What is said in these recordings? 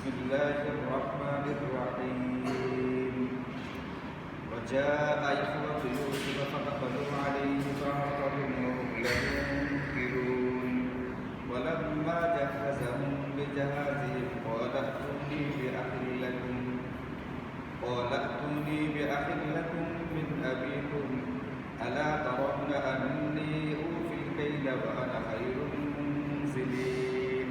بسم الله الرحمن الرحيم وجاء إخوة يوسف فدخلوا عليه فأعرضوا وهم له منكرون ولما جهزهم بجهازهم قال ائتوني بأخ لكم من أبيكم ألا ترون أني أوفي الكيل وأنا خير المنزلين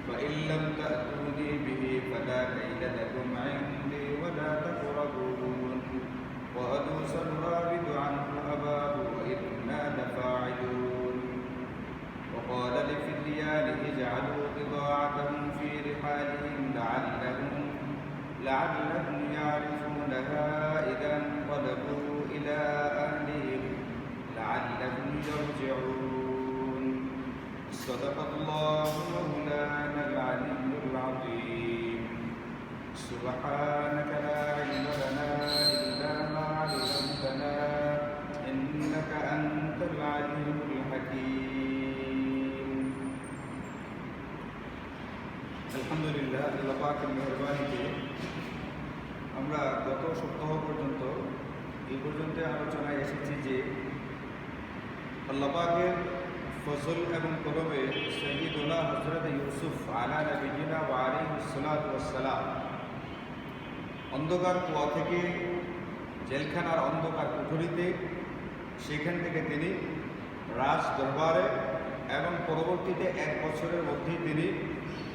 فإن لم تأتوني به فلا كيل لكم عندي ولا تقربون قالوا سنراود عنه أباه وإنا لفاعلون وقال لفتيانه اجعلوا بضاعتهم في رحالهم لعلهم يعرفونها إذا انقلبوا إلى أهلهم لعلهم يرجعون صدق الله مولانا العلي العظيم سبحانك لا علم لنا إلا ما علمتنا إنك أنت العليم الحكيم الحمد لله আল্লাহ পাকের মেহেরবানিতে আমরা গত সপ্তাহ পর্যন্ত এই পর্যন্ত আলোচনায় এসেছি যে আল্লাহ পাকের ফজল এবং করমে সৈয়দুল্লাহ হযরত ইউসুফ আলা নবিয়িনা ওয়া আলাইহিস সালাতু ওয়াস সালাম অন্ধকার কুয়া থেকে জেলখানার অন্ধকার কুঠরিতে সেখান থেকে তিনি রাজ দরবারে এবং পরবর্তীতে 1 বছরের মধ্যেই তিনি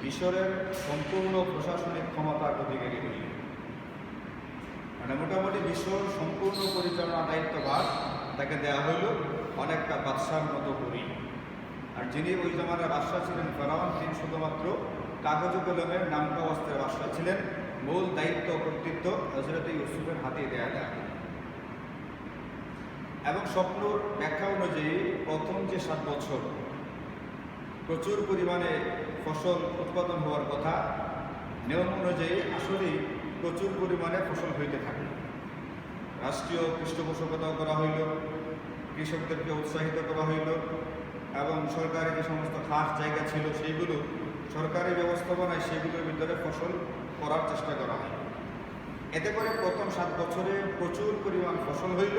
মিশরের সম্পূর্ণ প্রশাসনিক ক্ষমতার অধিকারী হলেন। মানে মোটামুটি মিশর সম্পূর্ণ পরিচালনা দায়িত্বভার তাকে দেওয়া হইল অনেকটা বাদশার মতো করি। আর যিনি ওই জামানার বাদশাহ ছিলেন ফেরাউন, তিনি শুধুমাত্র কাগজ কলমের নামকাওয়াস্তের বাদশাহ ছিলেন। মূল দায়িত্ব কর্তৃত্ব হযরত ইউসুফের হাতে দেওয়া যায়। এবং স্বপ্নর ব্যাখ্যা অনুযায়ী প্রথম যে 7 বছর প্রচুর পরিমাণে ফসল উৎপাদন হওয়ার কথা, নিয়ম অনুযায়ী আসলেই প্রচুর পরিমাণে ফসল হইতে থাকে। রাষ্ট্রীয় পৃষ্ঠপোষকতাও করা হইল, কৃষকদেরকে উৎসাহিত করা হইল এবং সরকারি যে সমস্ত খাস জায়গা ছিল সেইগুলো সরকারি ব্যবস্থাপনায় সেগুলোর ভিতরে ফসল করার চেষ্টা করা হয়। এতে করে প্রথম 7 বছরে প্রচুর পরিমাণ ফসল হইল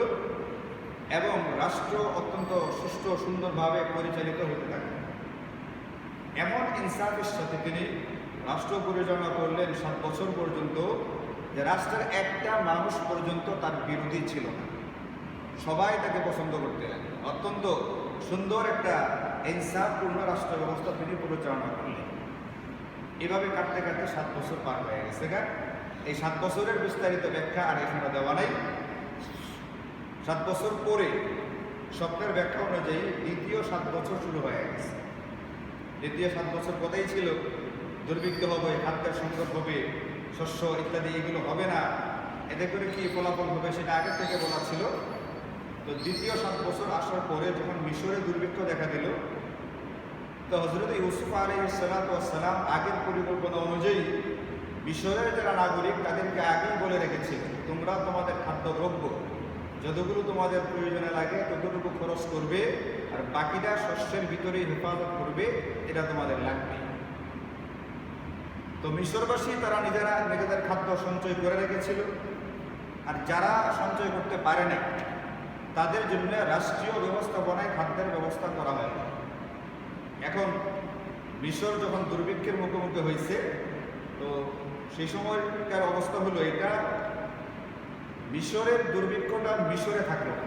এবং রাষ্ট্র অত্যন্ত সুষ্ঠু সুন্দরভাবে পরিচালিত হতে থাকে। এমন ইনসাফের সাথে তিনি রাষ্ট্র পরিচালনা করলেন 7 বছর পর্যন্ত যে রাষ্ট্রের একটা মানুষ পর্যন্ত তার বিরোধী ছিল না, সবাই তাকে পছন্দ করতেন। অত্যন্ত সুন্দর একটা ইনসাফপূর্ণ রাষ্ট্র ব্যবস্থা তিনি পরিচালনা করলেন। এভাবে কাটতে কাটতে 7 বছর পার হয়ে গেছে। এই 7 বছরের বিস্তারিত ব্যাখ্যা আর এখানে দেওয়া নাই। 7 বছর পরে স্বপ্নের ব্যাখ্যা অনুযায়ী দ্বিতীয় 7 বছর শুরু হয়ে গেছে। দ্বিতীয় 7 বছর কথাই ছিল দুর্ভিক্ষ হবে, খাদ্যের সংকট হবে, শস্য ইত্যাদি এগুলো হবে না। এতে করে কি ফলাফল হবে সেটা আগে থেকে বলা ছিল। তো দ্বিতীয় 7 বছর আসার পরে যখন মিশরে দুর্ভিক্ষ দেখা দিল, তো হযরত ইউসুফ আলাইহিস সালাতু ওয়াস সালাম আগের পরিকল্পনা অনুযায়ী মিশরের যারা নাগরিক তাদেরকে আগেই বলে রেখেছিল, তোমরা তোমাদের খাদ্যদ্রব্য যতগুলো তোমাদের প্রয়োজনে লাগে ততটুকু খরচ করবে আর বাকিটা শস্যের ভিতরেই হেফাজত করবে, এটা তোমাদের লাগবে। তো মিশরবাসী তারা নিজেদের খাদ্য সঞ্চয় করে রেখেছিল। আর যারা সঞ্চয় করতে পারে না তাদের জন্য রাষ্ট্রীয় ব্যবস্থাপনায় খাদ্যের ব্যবস্থা করা হয়। এখন মিশর যখন দুর্ভিক্ষের মুখোমুখি হয়েছে, তো সেই সময়কার অবস্থা হলো এটা, মিশরের দুর্ভিক্ষটা মিশরে থাকলো না।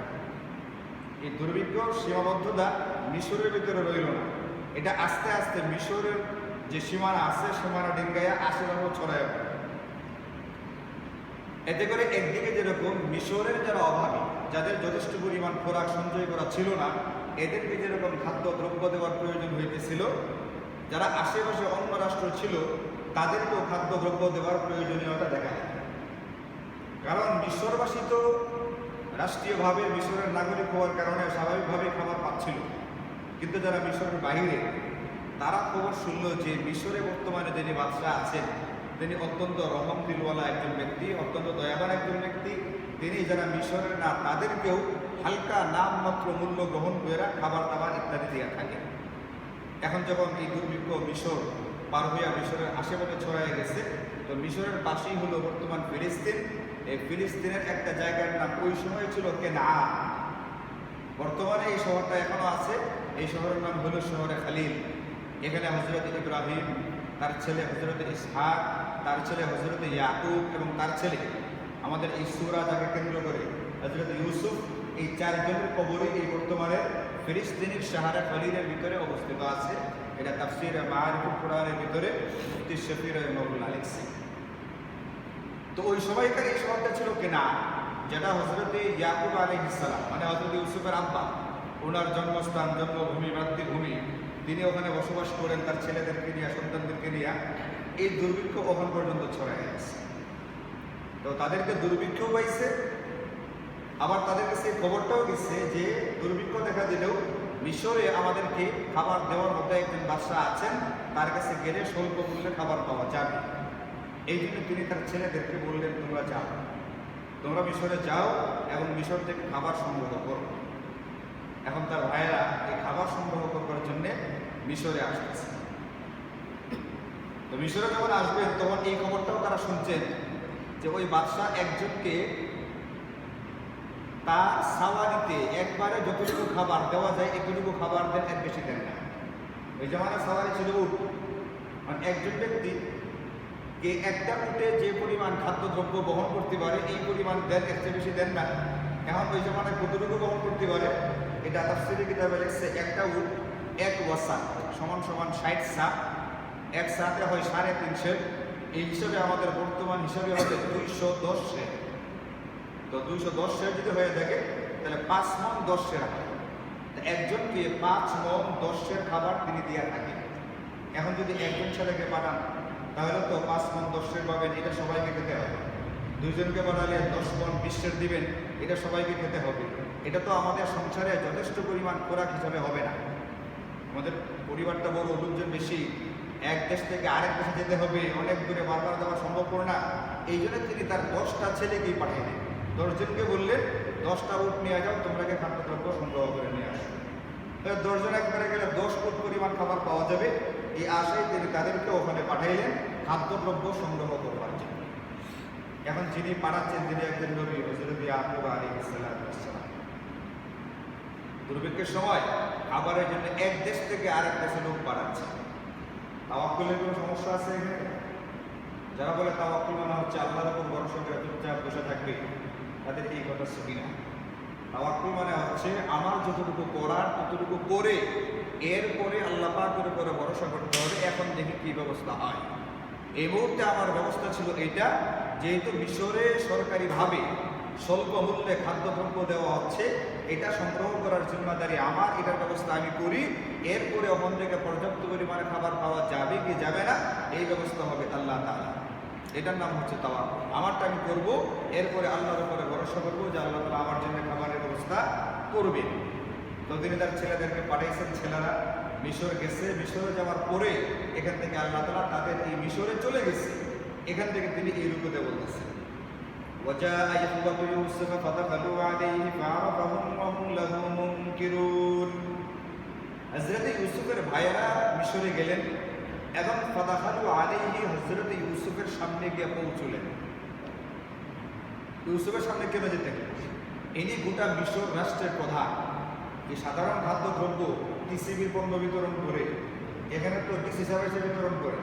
এই দুর্ভিক্ষ সীমাবদ্ধতা মিশরের ভিতরে রইল না, এটা আস্তে আস্তে মিশরের যে সীমানা আছে সীমানা ডিঙ্গাইয়া আশেপাশে ছড়ায় পড়ে। এতে করে একদিকে যেরকম মিশরের যারা অভাবী, যাদের যথেষ্ট পরিমাণ খোরাক সঞ্চয় করা ছিল না, এদেরকে যেরকম খাদ্য দ্রব্য দেওয়ার প্রয়োজন হইতেছিল, যারা আশেপাশে অন্য রাষ্ট্র ছিল তাদেরকেও খাদ্য দ্রব্য দেওয়ার প্রয়োজনীয়তা দেখা যায়। কারণ মিশরবাসী তো রাষ্ট্রীয়ভাবে মিশরের নাগরিক হওয়ার কারণে স্বাভাবিকভাবে খাবার পাচ্ছিল, কিন্তু যারা মিশরের বাইরে তারা খবর শুনল যে মিশরে বর্তমানে যিনি বাদশাহ আছেন তিনি অত্যন্ত রহম দিলওয়ালা একজন ব্যক্তি, অত্যন্ত দয়াবান একজন ব্যক্তি। তিনি যারা মিশরের না তাদেরকেও হালকা নামমাত্র মূল্য গ্রহণ করে খাবার দাবার ইত্যাদি দিয়ে থাকেন। এখন যখন এই দুর্ভিক্ষ মিশর পার হইয়া মিশরের আশেপাশে ছড়াই গেছে। তো মিশরের পাশেই হলো বর্তমান ফিলিস্তিন। এই ফিলিস্তিনের একটা জায়গার নাম ওই সময় ছিল কেনান। বর্তমানে এই শহরটা এখনো আছে। এই শহরের নাম হলো শহরে খালিল। এখানে হযরত ইব্রাহিম, তার ছেলে হযরত ইসহাক, তার ছেলে হযরত ইয়াকুব এবং তার ছেলে আমাদের এই সূরা যাকে কেন্দ্র করে হযরত ইউসুফ, এই চারজনের কবরই এই বর্তমানে ফিলিস্তিনের শহরে খালিলের ভিতরে অবস্থিত আছে। এটা তাফসীরে মাআরিফুল কুরআনের ভিতরে মুফতি শফি রাহিমাহুল্লাহ লিখছেন। তো ওই সময়কার এই শহরটা ছিল কেনান, যেটা হযরত ইয়াকুব আলাইহিস সালাম মানে হযরত ইউসুফের আব্বা, ওনার জন্মস্থান, জন্মভূমি, মাতৃভূমি, তিনি ওখানে বসবাস করেন তার ছেলেদেরকে নিয়ে, সন্তানদেরকে নিয়ে। এই দুর্ভিক্ষ ওখান পর্যন্ত ছড়ায় গেছে। তো তাদেরকে দুর্ভিক্ষও পাইছে, আবার তাদের কাছে খবরটাও গেছে যে দুর্ভিক্ষ দেখা দিলেও মিশরে আমাদেরকে খাবার দেওয়ার মতো একজন বাদশা আছেন, তার কাছে গেলে স্বল্প মূল্যে খাবার পাওয়া যাবে। এই জন্য তিনি তার ছেলেদেরকে বললেন, তোমরা যাও, তোমরা মিশরে যাও এবং মিশর থেকে খাবার সংগ্রহ করো। এখন তার ভাইয়েরা এই খাবার সংগ্রহ করবার জন্যে মিশরে আসতেছে। তো মিশরে যখন আসবেন তখন এই খবরটাও তারা শুনছেন যে ওই বাদশাহ একজনকে তার সাওয়ারিতে একবারে যতটুকু খাবার দেওয়া যায় এতটুকু খাবার দেন, এর বেশি দেন না। ওই জামানার সাওয়ারি ছিল উট, মানে একজন ব্যক্তি কে একটা উটে যে পরিমাণ খাদ্যদ্রব্য বহন করতে পারে এই পরিমাণ দেন, এর চেয়ে বেশি দেন না। এখন ওই জামানায় কতটুকু বহন করতে পারে এটা তাফসীরে কিতাবে লিখছে, একটা উট এক ওয়াসা সমান সমান 60 সা, এক সাতে হয় 350। এই হিসাবে আমাদের বর্তমান হিসাবে হচ্ছে 210 সের। তো 210 সের যদি হয়ে থাকে তাহলে 5 মণ 10 সের হয়। একজনকে 5 মণ 10 সের খাবার তিনি দিয়ে থাকেন। এখন যদি একজন ছেলেকে পাঠান তাহলে তো 5 মণ 10 সের পাবেন, এটা সবাইকে খেতে হবে। দুইজনকে বানালে 10 মণ 20 সের দিবেন, এটা সবাইকে খেতে হবে। এটা তো আমাদের সংসারে যথেষ্ট পরিমাণ খোরাক হিসাবে হবে না। আমাদের পরিবারটা বড়, লোকজন বেশি, এক দেশ থেকে আরেক দেশে যেতে হবে, অনেক দূরে বারবার যাওয়া সম্ভব করে না। এই জন্য তিনি তার 10টা ছেলেকেই পাঠিয়ে দেন। 10 জনকে বললেন 10টা উট নিয়ে যাও, তোমরাকে খাদ্যদ্রব্য সংগ্রহ করে নিয়ে আসো। 10 জন একবারে গেলে 10 ফুট পরিমাণ খাবার পাওয়া যাবে, এই আশায় তিনি তাদেরকে ওখানে পাঠাইলেন খাদ্যদ্রব্য সংগ্রহ করবার জন্য। এখন যিনি পাঠাচ্ছেন তিনি একজন নবী হযরত ইয়াকুব আলাইহিস সালাম। দুর্ভিক্ষের সময় খাবারের জন্য এক দেশ থেকে আরেক দেশে লোক পাঠাচ্ছে। তাওয়াক্কুলের কোনো সমস্যা আছে এখানে? যারা বলে তাওয়াক্কুল মানে হচ্ছে আল্লাহর উপর ভরসা করে চুপচাপ বসে থাকবে, তাদের এই কথা সহি না। তাওয়াক্কুল মানে হচ্ছে আমার যতটুকু করার ততটুকু করে এরপরে আল্লাহ পাকের উপরে ভরসা করতে হবে, এখন দেখি কি ব্যবস্থা হয়। এই মুহূর্তে আমার ব্যবস্থা ছিল এইটা, যেহেতু মিশরে সরকারিভাবে স্বল্প মূল্যে খাদ্যদ্রব্য দেওয়া হচ্ছে, এটা সংগ্রহ করার জিম্মাদারি আমার, এটার ব্যবস্থা আমি করি। এরপরে ওখান থেকে পর্যাপ্ত পরিমাণে খাবার পাওয়া যাবে কি যাবে না এই ব্যবস্থা হবে আল্লাহ তাআলা। এটার নাম হচ্ছে তাওয়াক্কুল। আমারটা আমি করবো, এরপরে আল্লাহর উপরে ভরসা করবো যে আল্লাহ তাআলা আমার জন্য খাবারের ব্যবস্থা করবে। তো তিনি তার ছেলেদেরকে পাঠাইছেন, ছেলেরা মিশর গেছে। মিশরে যাওয়ার পরে এখান থেকে আল্লাহ তাআলা তাদের এই মিশরে চলে গেছে। এখান থেকে তিনি এই রূপতে বলতেছেন, وجاء إخوة يوسف فدخلوا عليه فعرفهم وهم له منكرون। হযরত ইউসুফের ভাইয়েরা মিশরে গেলেন এবং ফাদাখালু আলাইহি হযরত ইউসুফের সামনে গিয়ে পৌঁছলেন। ইউসুফের সামনে কেন যেতেন? ইনি গোটা মিশর রাষ্ট্রের প্রধান। যে সাধারণ খাদ্যদ্রব্য টিসিবির পণ্য বিতরণ করে, এখানে তো ডিসি সাহেব বিতরণ করে,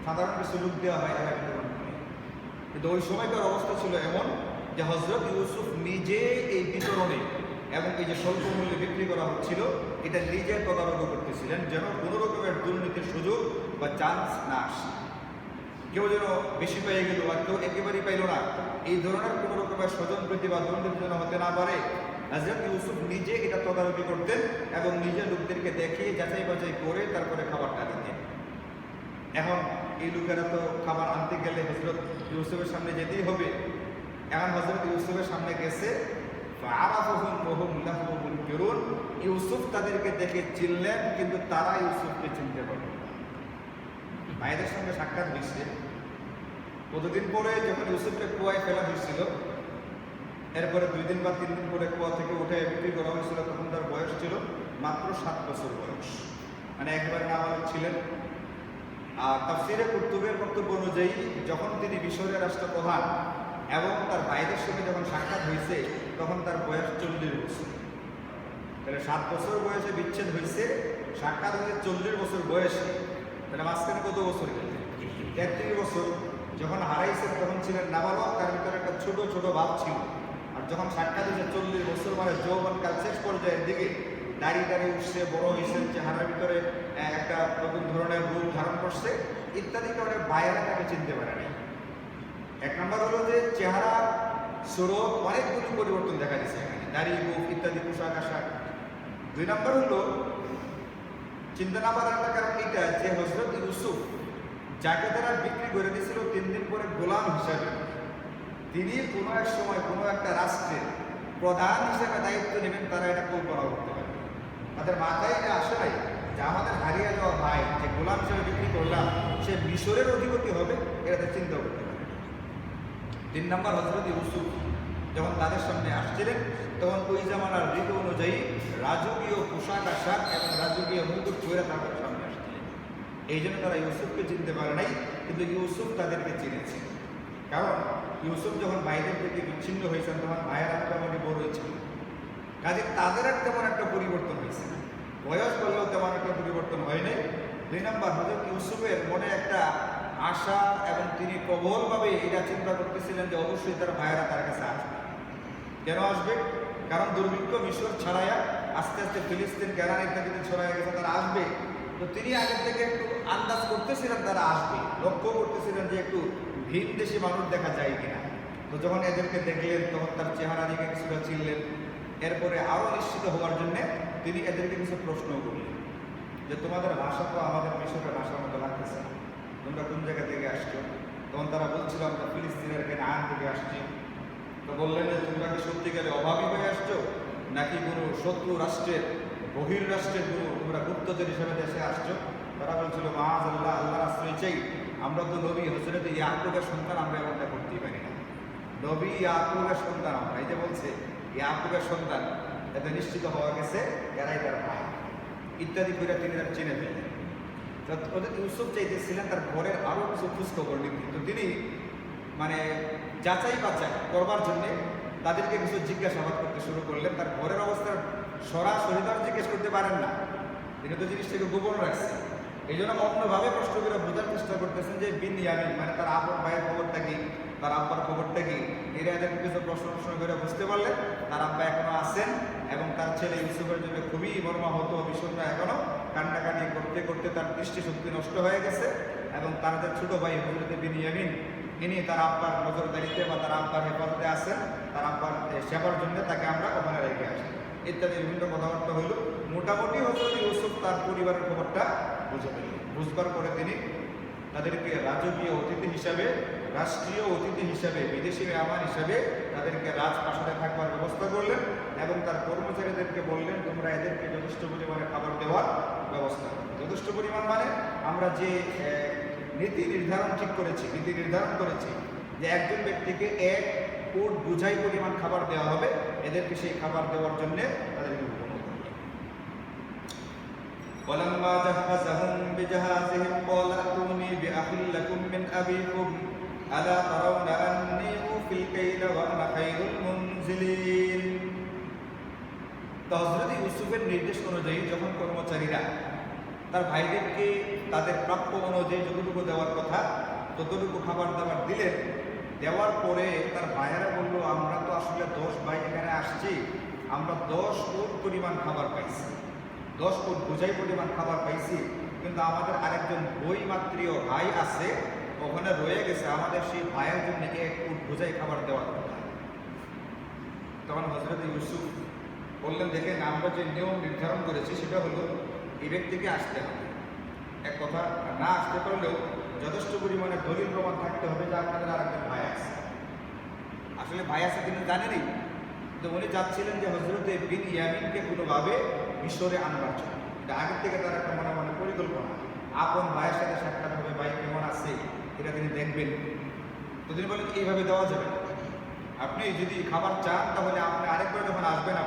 সাধারণ কিছু লোক দেওয়া হয় এরা বিতরণ করে। কিন্তু ওই সময়কার অবস্থা ছিল এমন যে হযরত ইউসুফ নিজে এই বিতরণে এবং এই যে স্বল্প মূল্যে বিক্রি করা হচ্ছিল এটা নিজে তদারক করতেছিলেন, যেন কোনো রকমের দুর্নীতির সুযোগ বা চান্স না আসে। কেউ যেন বেশি পেয়ে গেল আর কেউ একেবারেই পাইল না, এই ধরনের কোনো রকমের স্বজনপ্রীতি বা দুর্নীতি যেন হতে না পারে, হযরত ইউসুফ নিজে এটা তদারকি করতেন এবং নিজে লোকদেরকে দেখিয়ে যাচাই বাছাই করে তারপরে খাবারটা দিতেন। এখন এই লোকেরা তো খাবার আনতে গেলে হযরত ইউসুফের সামনে যেতেই হবে। এখন হযরত ইউসুফের সামনে গেছে, ফাআরাফাহুম ওয়া হুম লাহু মুনকিরুন। ইউসুফ তাদেরকে দেখে চিনলেন, কিন্তু তারা ইউসুফকে চিনতে পারল না। ভাইদের সঙ্গে সাক্ষাৎ হয়েছে কতদিন পরে, যখন ইউসুফকে কুয়ায় ফেলা হয়েছিল, এরপরে 2 দিন বা 3 দিন পরে কুয়া থেকে উঠে বিক্রি করা হয়েছিল, তখন তার বয়স ছিল মাত্র 7 বছর বয়স, মানে একবারে নাবালক ছিলেন। আর তাফসীরে কুরতুবীর বক্তব্য অনুযায়ী যখন তিনি মিশরের রাষ্ট্রপ্রধান এবং তার ভাইদের সঙ্গে যখন সাক্ষাৎ হয়েছে তখন তার বয়স 40 বছর। তাহলে 7 বছর বয়সে বিচ্ছেদ হয়েছে, সাক্ষাৎ হয়েছে 40 বছর বয়সে, তাহলে মাঝখানে কত বছর গেল? 33 বছর। যখন হারাইছেন তখন ছিলেন নাবালক, তার ভিতরে একটা ছোট ছোট ভাব ছিল। আর যখন সাক্ষাৎ হয়েছে 40 বছর মানে যৌবনকাল শেষ পর্যায়ের দিকে, দাড়ি উঠছে, বড় হয়েছেন, চেহারার ভিতরে একটা নতুন ধরনের রূপ ধারণ করছে ইত্যাদি কারণে ভাইয়েরা তাকে চিনতে পারেনি। এক নম্বর হলো যে চেহারা স্বরূপ অনেকগুলো পরিবর্তন দেখা দিচ্ছে এখানে, দাড়ি, মুখ ইত্যাদি, পোশাক আশাক। 2 নম্বর হলো চিন্তা না করার একটা কারণ এটা যে হযরত ইউসুফ যাকে তারা বিক্রি করে দিয়েছিল 3 দিন পরে গোলাম হিসাবে, তিনি কোনো এক সময় কোনো একটা রাষ্ট্রের প্রধান হিসেবে দায়িত্ব নেবেন, তারা এটা কল্পনা করতে পারে। তাদের মাথায় এটা আসে নাই যে আমাদের হারিয়ে যাওয়া ভাই যে গোলাম হিসেবে বিক্রি করলাম সে মিশরের অধিপতি হবে, এটা চিন্তা করতে পারে। 3 নম্বর হযরত ইউসুফ যখন তাদের সামনে আসছিলেন তখন ওই জামানার রীতি অনুযায়ী রাজকীয় পোশাক আশাক এবং রাজকীয় মুকুট পরে তাদের সামনে আসছিলেন। এই জন্য তারা ইউসুফকে চিনতে পারে নাই, কিন্তু ইউসুফ তাদেরকে চিনেছে। কারণ ইউসুফ যখন ভাইদের থেকে বিচ্ছিন্ন হয়েছেন তখন ভাইয়ের আক্রমণে বড় হয়েছিল, কাজে তাদের আর তেমন একটা পরিবর্তন হয়েছে, বয়স বললেও তেমন একটা পরিবর্তন হয় নাই। 2 নম্বর হযরত ইউসুফের মনে একটা আশা এবং তিনি প্রবলভাবে এটা চিন্তা করতেছিলেন যে অবশ্যই তার ভাইয়েরা তার কাছে আসবে। কেন আসবে? কারণ দুর্ভিক্ষ মিশর ছাড়াইয়া আস্তে আস্তে ফিলিস্তিন, কেরান ইত্যাদিতে ছড়াইয়া গেছে, তারা আসবে। তো তিনি আগের থেকে একটু আন্দাজ করতেছিলেন তারা আসবে, লক্ষ্য করতেছিলেন যে একটু ভিন দেশি মানুষ দেখা যায় কিনা। তো যখন এদেরকে দেখলেন তখন তার চেহারা দিকে কিছুটা চিনলেন। এরপরে আরও নিশ্চিত হওয়ার জন্যে তিনি এদেরকে কিছু প্রশ্ন করলেন যে তোমাদের ভাষা তো আমাদের মিশরের ভাষার মতো লাগতেছে, তোমরা কোন জায়গা থেকে আসছো? তখন তারা বলছিল আমরা ফিলিস্তিনের কেনান থেকে আসছি। তো বললেন যে তোমরা কি সত্যিকারে অভাবী হয়ে আসছো নাকি কোনো শত্রু রাষ্ট্রের, বহির রাষ্ট্রের কোনো তোমরা গুপ্তচর হিসেবে দেশে আসছো? তারা বলছিল মাআযাল্লাহ, আল্লাহর আশ্রয় চাই, আমরা তো নবী হযরত ইয়াকুবের সন্তান, আমরা এমনটা করতেই পারি না। নবী ইয়াকুবের সন্তান আমরা, এই যে বলছে ইয়াকুবের সন্তান, এতে নিশ্চিত হওয়া গেছে এরাই তার ভাই ইত্যাদি করে তিনি তার চিনে ফেললেন। ওদের ইউসুফ চাইতেছিলেন তার ঘরের আরও কিছু খোঁজখবর নিতে, তো তিনি মানে যাচাই বাছাই করবার জন্যে তাদেরকে কিছু জিজ্ঞাসাবাদ করতে শুরু করলেন। তার ঘরের অবস্থা সরাসরি তারা জিজ্ঞেস করতে পারেন না, তিনি তো জিনিসটাকে গোপন রাখছেন। এই জন্য অন্যভাবে প্রশ্ন করে বোঝার চেষ্টা করতেছেন যে বিনয়ামিন মানে তার আপন ভাইয়ের খবরটা কি, তার আব্বার খবরটা কি। এরা এদেরকে কিছু প্রশ্ন করে বুঝতে পারলেন তার আব্বা এখনো আছেন এবং তার ছেলে ইউসুফের জন্য খুবই মর্মাহত, ভীষণ এখনো কান্নাকাটি করতে করতে তার দৃষ্টিশক্তি নষ্ট হয়ে গেছে। এবং তার যে ছোট ভাই হযরত বিনয়ামিন, ইনি তার আব্বার নজরদারিতে বা তার আব্বার হেফাজতে আছেন, তার আব্বার সেবার জন্য তাকে আমরা ওখানে রেখে আসি ইত্যাদি বিভিন্ন কথাবার্তা হইল। মোটামুটি হযরত ইউসুফ তার পরিবারের খবরটা বুঝে ফেললেন। বুঝবার পরে তিনি তাদেরকে রাজকীয় অতিথি হিসাবে, রাষ্ট্রীয় অতিথি হিসাবে, বিদেশি মেহমান হিসাবে তাদেরকে রাজপ্রাসাদে থাকবার ব্যবস্থা করলেন এবং তার কর্মচারীদেরকে বললেন তোমরা এদেরকে যথেষ্ট পরিমাণে খাবার দেওয়ার ব্যবস্থা করো। যথেষ্ট পরিমাণ মানে আমরা যে নীতি নির্ধারণ করেছি যে একজন ব্যক্তিকে 1 উট বোঝাই পরিমাণ খাবার দেওয়া হবে, এদেরকে সেই খাবার দেওয়ার জন্য তাদেরকে হুকুম করলেন। ولما جهزهم بجهازهم قال ائتوني بأخ لكم من أبيكم ألا ترون أني أوفي الكيل وأنا خير المنزلين। তো হযরত ইউসুফের নির্দেশ অনুযায়ী যখন কর্মচারীরা তার ভাইদেরকে তাদের প্রাপ্য অনুযায়ী যতটুকু দেওয়ার কথা ততটুকু খাবার দাবার দিলেন, দেওয়ার পরে তার ভাইয়েরা বলল আমরা তো আসলে 10 ভাই এখানে আসছি, আমরা 10 উট পরিমাণ খাবার পাইছি, 10 উট বোঝাই পরিমাণ খাবার পাইছি, কিন্তু আমাদের আরেকজন বৈমাত্রীয় ভাই আছে ওখানে রয়ে গেছে, আমাদের সেই ভাইয়ের জন্য 1 উট বোঝাই খাবার দেওয়ার কথা। তখন হযরত ইউসুফ বললেন দেখেন আমরা যে নিয়ম নির্ধারণ করেছি সেটা হলো এই ব্যক্তিকে আসতে হবে, এক কথা না আসতে পারলেও যথেষ্ট পরিমাণে দলিল প্রমাণ থাকতে হবে যে আপনাদের আরেকজন ভাই আছে। আসলে ভাই আছে তিনি জানেনই, তো উনি চাচ্ছিলেন যে হযরত বিনয়ামিনকে কোনোভাবে মিশরে আনবার জন্য। এটা আগের থেকে তার একটা মনে মনে পরিকল্পনা, আপন ভাইয়ের সাথে সাক্ষাৎ হবে, ভাই কেমন আছে এটা তিনি দেখবেন। তো তিনি বলেন এইভাবে দেওয়া যাবে না, আপনি যদি খাবার চান তাহলে আপনি আরেকবার যখন আসবেন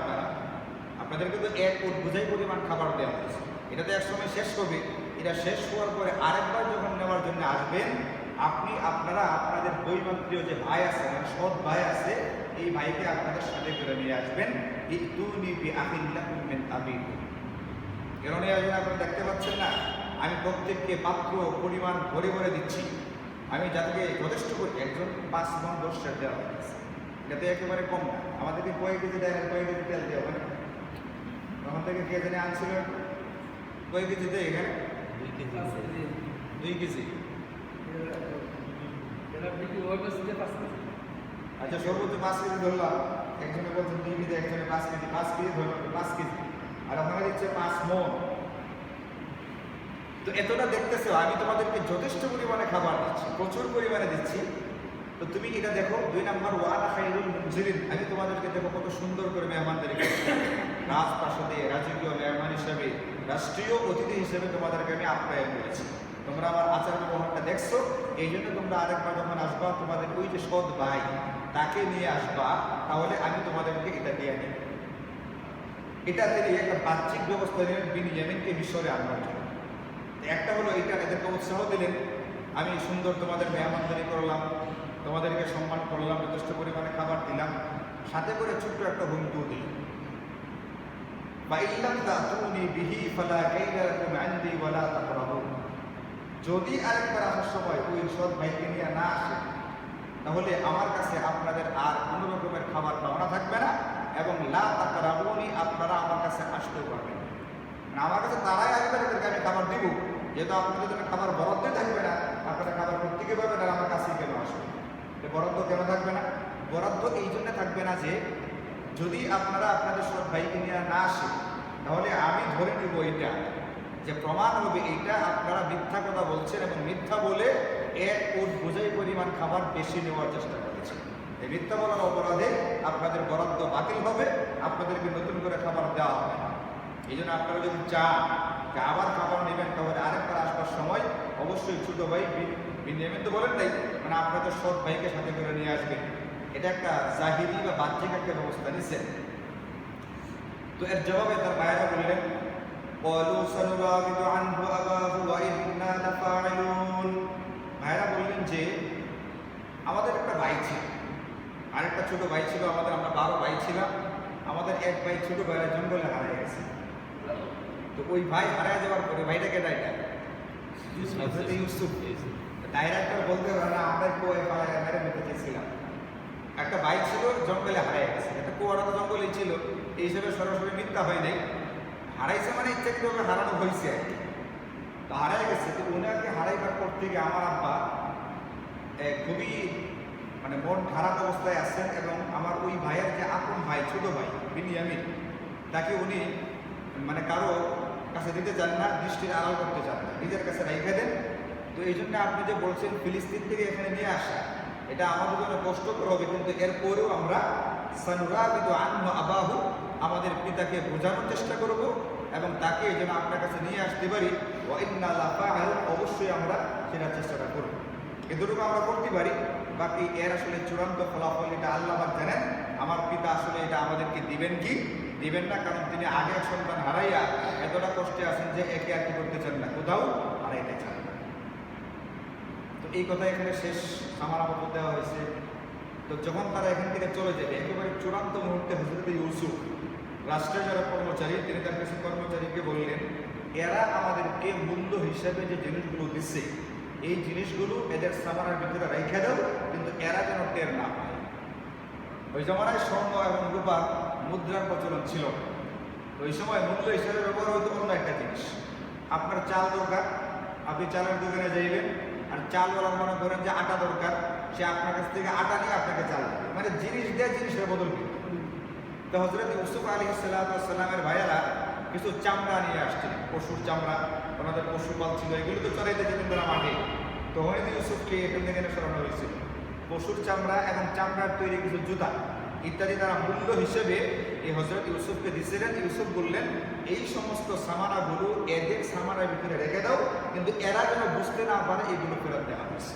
আপনাদেরকে তো 1 উট বোঝাই পরিমাণ খাবার দেওয়া হয়েছে, এটা তো একসময় শেষ হবে, এটা শেষ হওয়ার পরে আরেকবার যখন নেওয়ার জন্য আসবেন, আপনারা আপনাদের বৈমাত্রীয় যে ভাই আছে, মানে সৎ ভাই আছে, এই ভাইকে আপনাদের সাথে করে নিয়ে আসবেন। কেন নিয়ে আসবেন? আপনারা দেখতে পাচ্ছেন না, আমি প্রত্যেককে পাত্র পরিমাণ ভরে ভরে দিচ্ছি। আমি যাদেরকে যথেষ্ট করি, একজন 5 মণ 10 সের দেওয়া হয়েছে, এটা তো একেবারে কম না। আমাদেরকে কয়েক কেজি দেয়, কয়েক কেজি তেল দেওয়া হয় না। তখন থেকে কে জানে আনছিল, কয়েক কেজি দেয় এখানে 2 কেজি। আচ্ছা, সর্বোচ্চ 5 কেজি ধরলাম। একজনে বলছেন 2 কেজি, একজনে 5 কেজি, 5 কেজি ধরলাম, 5 কেজি, আর ওখানে দিচ্ছে 5 মণ। তো এতটা দেখতেছো, আমি তোমাদেরকে যথেষ্ট পরিমাণে খাবার দিচ্ছি, প্রচুর পরিমাণে দিচ্ছি। তো তুমি এটা দেখো, 2 নম্বর ওয়ানা খাইরুল মুনজিলিন, আমি তোমাদেরকে দেখো কত সুন্দর করে মেহমানদেরকে রাজপ্রাসাদে রাজকীয় মেহমান হিসেবে, রাষ্ট্রীয় অতিথি হিসেবে তোমাদেরকে আমি আপ্যায়ন করেছি। তোমরা আমার আচার ব্যবহারটা দেখছো, এই জন্য তোমরা আরেকবার যখন আসবা, তোমাদের ওই যে সৎ ভাই তাকে নিয়ে আসবা, তাহলে আমি তোমাদেরকে এটা দিয়ে নিই। এটা তিনি একটা বাহ্যিক ব্যবস্থা দিলেন বিনিয়ামিনকে মিশরে আনবার জন্য। একটা হলো এটা, এদেরকে উৎসাহ দিলেন, আমি সুন্দর তোমাদের মেহমানদারি করলাম, তোমাদেরকে সম্মান করলাম, যথেষ্ট পরিমাণে খাবার দিলাম, সাথে করে ছোট্ট একটা হুমকিও দিলাম, যদি আরেকবার আসার সময় ওই সৎ ভাইকে নিয়ে না আসে, তাহলে আমার কাছে আপনাদের আর কোনো রকমের খাবার পাওনা থাকবে না, এবং লা তাকরাবুনি, আপনারা আমার কাছে আসতেও পারবেন না। আমার কাছে তারাই আসবে যাদেরকে আমি খাবার দিব, যেহেতু আপনাদের জন্য খাবার বরাদ্দই থাকবে না, আপনারা খাবার প্রত্যেকে পাবেন, আর আমার কাছেই কেন আসবে? বরাদ্দ কেন থাকবে না? বরাদ্দ এই জন্য থাকবে না যে যদি আপনারা আপনাদের সব ভাইকে নিয়ে না আসে, তাহলে আমি ধরে নিব এইটা যে প্রমাণ হবে এইটা আপনারা মিথ্যা কথা বলছেন, এবং মিথ্যা বলে ওর বোঝাই পরিমাণ খাবার বেশি নেওয়ার চেষ্টা করেছেন। এই মিথ্যা বলার অপরাধে আপনাদের বরাদ্দ বাতিল হবে, আপনাদেরকে নতুন করে খাবার দেওয়া হবে না। এই জন্য আপনারা যদি চান যে আবার খাবার নেবেন, তাহলে আরেকবার আসবার সময় অবশ্যই ছোট ভাই বিনিয়ামিন তো বলেন নাই, মানে আপনাদের সৎ ভাইকে সাথে করে নিয়ে আসবেন। এটা একটা জাহিরি বা বাহ্যিক একটা ব্যবস্থা নিচ্ছেন। তো এর জবাবে তার ভাইয়েরা বললেন, ভাইয়েরা বললেন যে আমাদের একটা ভাই ছিল, আরেকটা ছোট ভাই ছিল, আমরা 12 ভাই ছিলাম। আমাদের এক ভাই ছোট ভাইয়ের জঙ্গলে হারিয়ে গেছে। তো ওই ভাই হারিয়ে যাওয়ার পরে, ভাইটাকে ইউসুফ, ডাইরেক্টর বলতে পারে না, আমরা কুয়ায় পালায় মেরে মেতে চেয়েছিলাম। একটা ভাই ছিল, জঙ্গলে হারিয়ে গেছে। একটা কুয়াটা তো জঙ্গলেই ছিল, এই হিসেবে সরাসরি মিথ্যা হয় নাই। হারাইছে মানে ইচ্ছাকৃতভাবে হারানো হয়েছে আর কি। তো হারাই গেছে। তো ওনাকে হারাইবার পর থেকে আমার আব্বা খুবই মানে মন খারাপ অবস্থায় আছেন, এবং আমার ওই ভাইয়ের যে আপন ভাই, ছোট ভাই বিনিয়ামিন, তাকে উনি মানে কারো কাছে দিতে চান না, দৃষ্টির আড়াল করতে চান না, নিজের কাছে রেখে দেন। তো এই জন্য আপনি যে বলছেন ফিলিস্তিন থেকে এখানে নিয়ে আসা, এটা আমাদের জন্য কষ্টকর হবে, কিন্তু এরপরেও আমরা সানুরাবিদু আনহু আবাহু, আমাদের পিতাকে বোঝানোর চেষ্টা করব, এবং তাকে যেন আপনার কাছে নিয়ে আসতে পারি। ওয়া ইন্না লাফাইলুন, অবশ্যই আমরা সেটা চেষ্টাটা করব। এতটুকু আমরা করতে পারি, বাকি এর আসলে চূড়ান্ত ফলাফল এটা আল্লাহ পাক জানেন। আমার পিতা আসলে এটা আমাদেরকে দিবেন কি দিবেন না, কারণ তিনি আগে সন্তান হারাইয়া এতটা কষ্টে আছেন যে একে আর কি করতে চান না, কোথাও হারাইতে চান না। তো এই কথা এখানে শেষ সামারামত দেওয়া হয়েছে। তো যখন তারা এখান থেকে চলে যাবে, একেবারে চূড়ান্ত মুহূর্তে হযরত ইউসুফ, রাষ্ট্রের যারা কর্মচারী, তিনি তার কিছু কর্মচারীকে বললেন, এরা আমাদেরকে মূল্য হিসেবে যে জিনিসগুলো দিচ্ছে, এই জিনিসগুলো এদের সামানার ভিতরে রেখে দাও, কিন্তু এরা যেন টের না পায়। ওই জমানায় স্বর্ণ এবং রূপার মুদ্রার প্রচলন ছিল। ওই সময় মূল্য হিসেবে ব্যবহার হতো অন্য একটা জিনিস। আপনার চাল দরকার, আপনি চালের দোকানে যাইবেন, আর চালওয়ালা মনে করেন যে আটা দরকার, সে আপনার কাছ থেকে আটা নিয়ে আপনাকে চাল দেবে, মানে জিনিস দেয় জিনিসের বদল কিন্তু। তো হযরত ইউসুফ আলাইহিস সালামের ভাইয়েরা কিছু চামড়া নিয়ে আসছেন, পশুর চামড়া, ওনাদের পশুপাল ছিল, এগুলো তো চড়াইতে যেতেন তারা মাঠে। তো হযরত ইউসুফকে এখান থেকে সরানো হয়েছিল। পশুর চামড়া এবং চামড়ার তৈরি কিছু জুতা ইত্যাদি তারা মূল্য হিসেবে এই হযরত ইউসুফকে দিয়েছিলেন। ইউসুফ বললেন, এই সমস্ত সামানাগুলো এদের সামানার ভিতরে রেখে দাও, কিন্তু এরা যেন বুঝতে না পারে এগুলো ফেরত দেওয়া হয়েছে।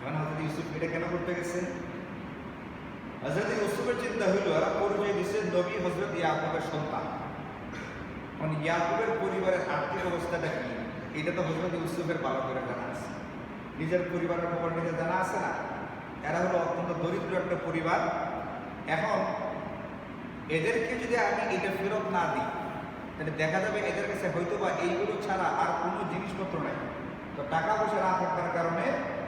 কারণ হযরত ইউসুফ এটা কেন করতে গেছেন? হযরত ইউসুফের চিন্তা হইল, এরা পরিচয় দিচ্ছে নবী হযরত ইয়াকুবের সন্তান, মানে ইয়াকুবের পরিবারের আর্থিক অবস্থাটা কি, এটা তো হযরত ইউসুফের ভালো করে জানা আছে। নিজের পরিবারের খবর নিজের জানা আছে না? এরা হলো অত্যন্ত দরিদ্র একটা পরিবার। এখন এদেরকে যদি আমি এটা ফেরত না দিই, তাহলে দেখা যাবে এদের কাছে হয়তো বা এইগুলো ছাড়া আর কোনো জিনিসপত্র নাই। তো টাকা পয়সা না থাকার কারণে